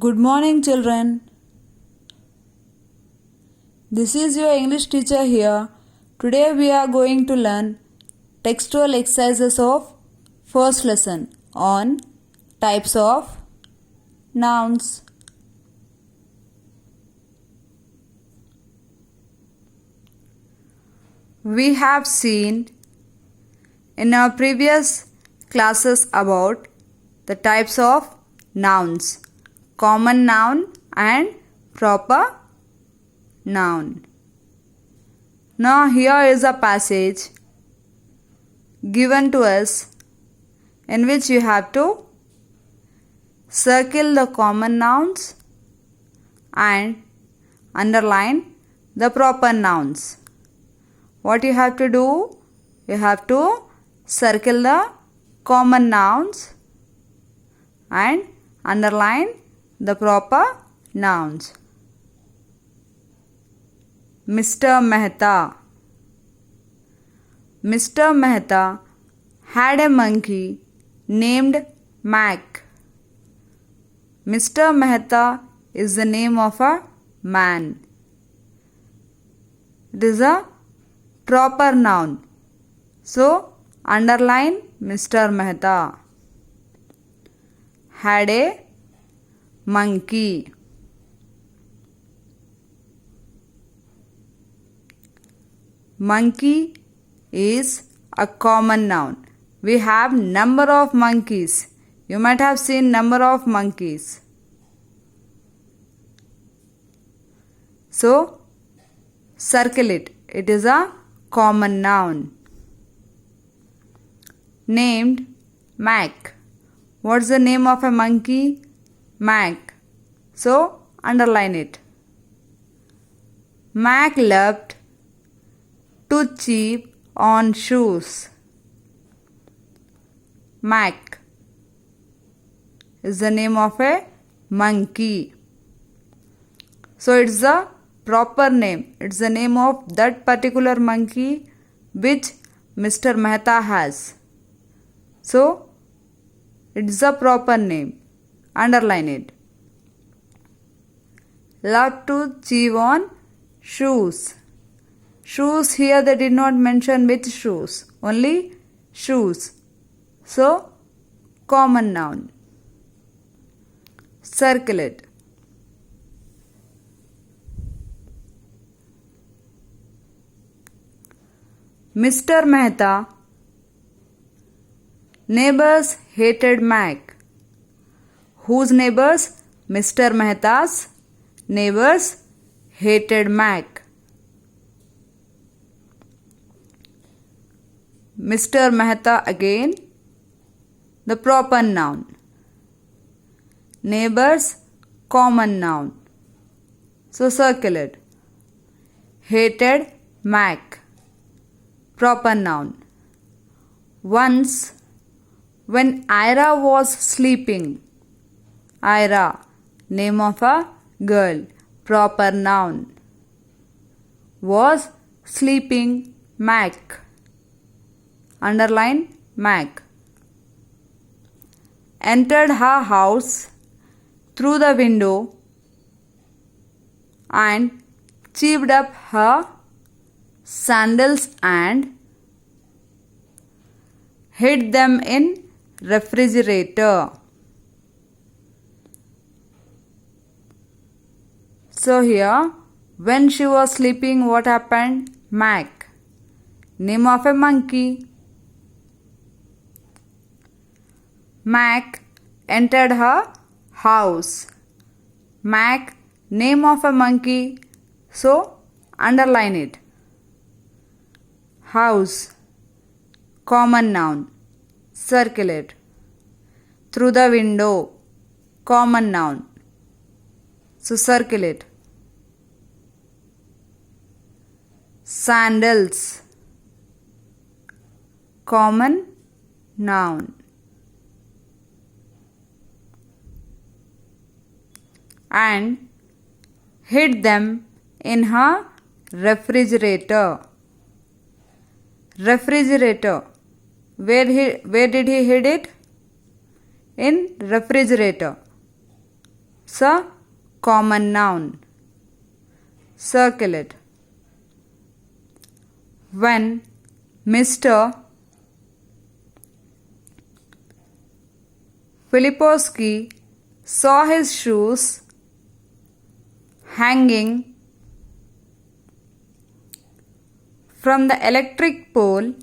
Good morning, children. This is your English teacher here. Today we are going to learn textual exercises of first lesson on types of nouns. We have seen in our previous classes about the types of nouns, common noun and proper noun. Now here is a passage given to us in which you have to circle the common nouns and underline the proper nouns. What you have to do? You have to circle the common nouns and underline the proper nouns. Mr. Mehta. Mr. Mehta had a monkey named Mac. Mr. Mehta is the name of a man. It is a proper noun. So, underline Mr. Mehta. Had a monkey. Monkey is a common noun. We have number of monkeys. You might have seen number of monkeys. So, circle it. It is a common noun. Named Mac. What's the name of a monkey? Mac. So, underline it. Mac loved to cheep on shoes. Mac is the name of a monkey. So, it's the proper name. It's the name of that particular monkey which Mr. Mehta has. So, it's the proper name. Underline it. Love to chew on shoes. Shoes here they did not mention which shoes. Only shoes. So, common noun. Circle it. Mr. Mehta neighbors hated Mac. Whose neighbors? Mr. Mehta's neighbors hated Mac. Mr. Mehta again, the proper noun. Neighbors, common noun. So circle it. Hated Mac, proper noun. Once, when Ira was sleeping, Ira, name of a girl, proper noun. Was sleeping Mac. Underline Mac. Entered her house through the window and chipped up her sandals and hid them in refrigerator. So here, when she was sleeping, what happened? Mac, name of a monkey. Mac entered her house. Mac, name of a monkey. So, underline it. House, common noun. Circle it. Through the window, common noun. So, circle it. Sandals, common noun. And hid them in her refrigerator. Refrigerator. Where did he hid it? In refrigerator. It's a common noun. Circle it. When Mr. Filipowski saw his shoes hanging from the electric pole,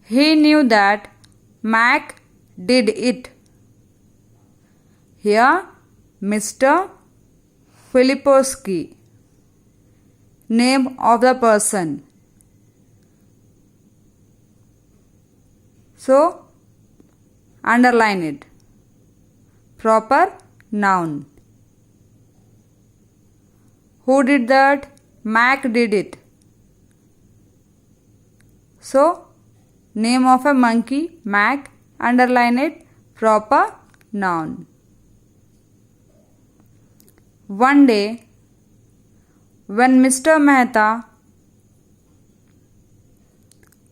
he knew that Mac did it. Here, Mr. Filipowski, name of the person. So, underline it. Proper noun. Who did that? Mac did it. So, name of a monkey, Mac, underline it, proper noun. One day, when Mr. Mehta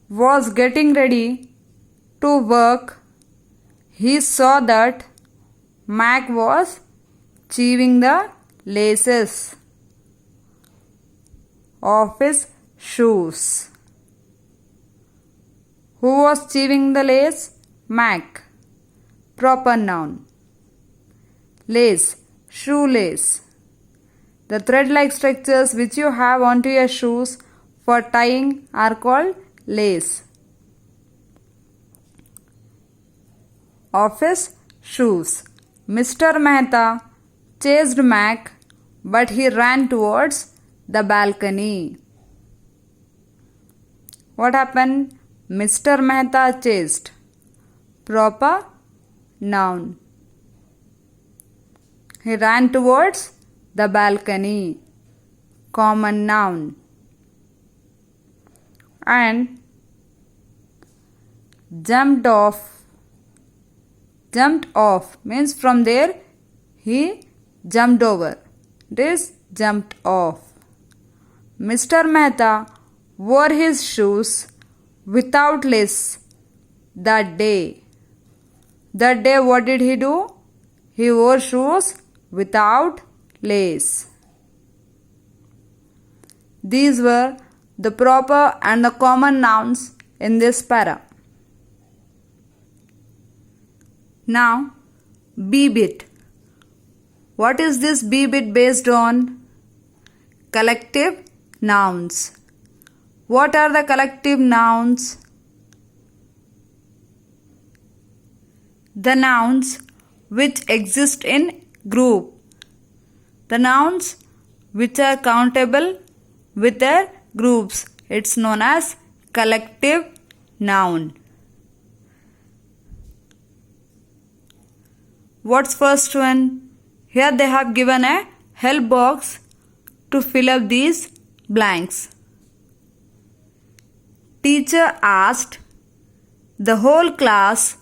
was getting ready to work, he saw that Mac was chewing the laces of his shoes. Who was chewing the lace? Mac. Proper noun. Lace, shoelace. The thread-like structures which you have onto your shoes for tying are called lace. Of his shoes. Mr. Mehta chased Mac, but he ran towards the balcony. What happened? Mr. Mehta chased. Proper noun. He ran towards the balcony. Common noun. And jumped off. Jumped off means from there he jumped over. It is jumped off. Mr. Mehta wore his shoes without lace that day. That day what did he do? He wore shoes without lace. These were the proper and the common nouns in this para. Now, B bit. What is this B bit based on? Collective nouns. What are the collective nouns? The nouns which exist in group. The nouns which are countable with their groups. It's known as collective noun. What's first one? Here they have given a help box to fill up these blanks. Teacher asked the whole class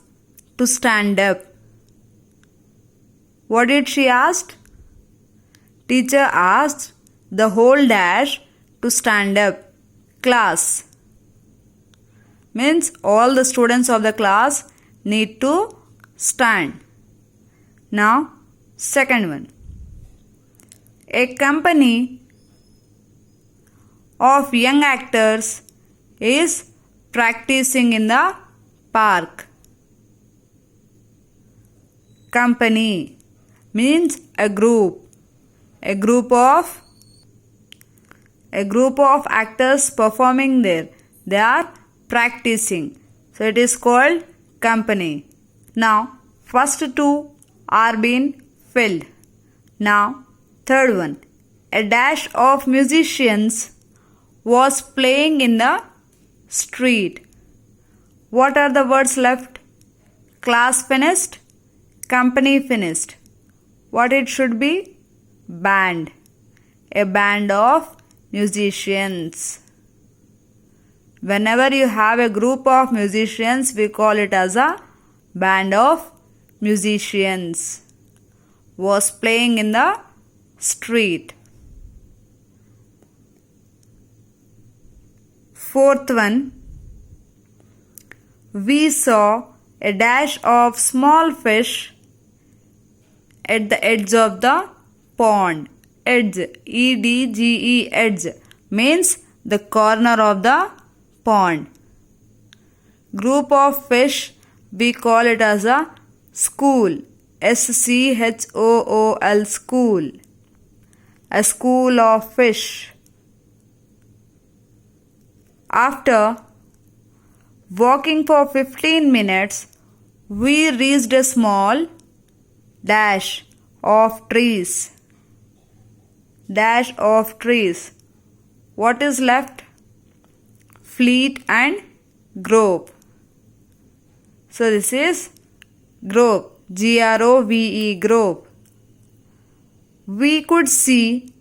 to stand up. What did she ask? Teacher asked the whole dash to stand up. Class means all the students of the class need to stand. Now, second one. A company of young actors is practicing in the park. Company means a group. A group of actors performing there. They are practicing. So it is called company. Now, first two are being filled. Now, third one. A dash of musicians was playing in the street. What are the words left? Class finished, company finished. What it should be? Band. A band of musicians. Whenever you have a group of musicians, we call it as a band of musicians. Was playing in the street. Fourth one. We saw a dash of small fish at the edge of the pond. Edge, E-D-G-E, edge means the corner of the pond. Group of fish, we call it as a school. S-C-H-O-O-L, school. A school of fish. After walking for 15 minutes, we reached a small dash of trees. Dash of trees. What is left? Fleet and grove. So this is grove. G-R-O-V-E, grove. We could see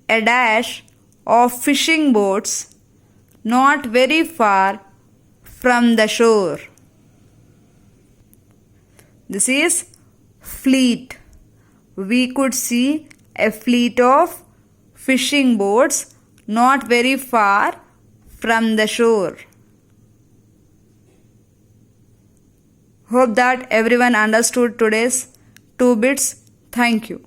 a dash of fishing boats not very far from the shore. This is fleet. We could see a fleet of fishing boats not very far from the shore. Hope that everyone understood today's 2 bits. Thank you.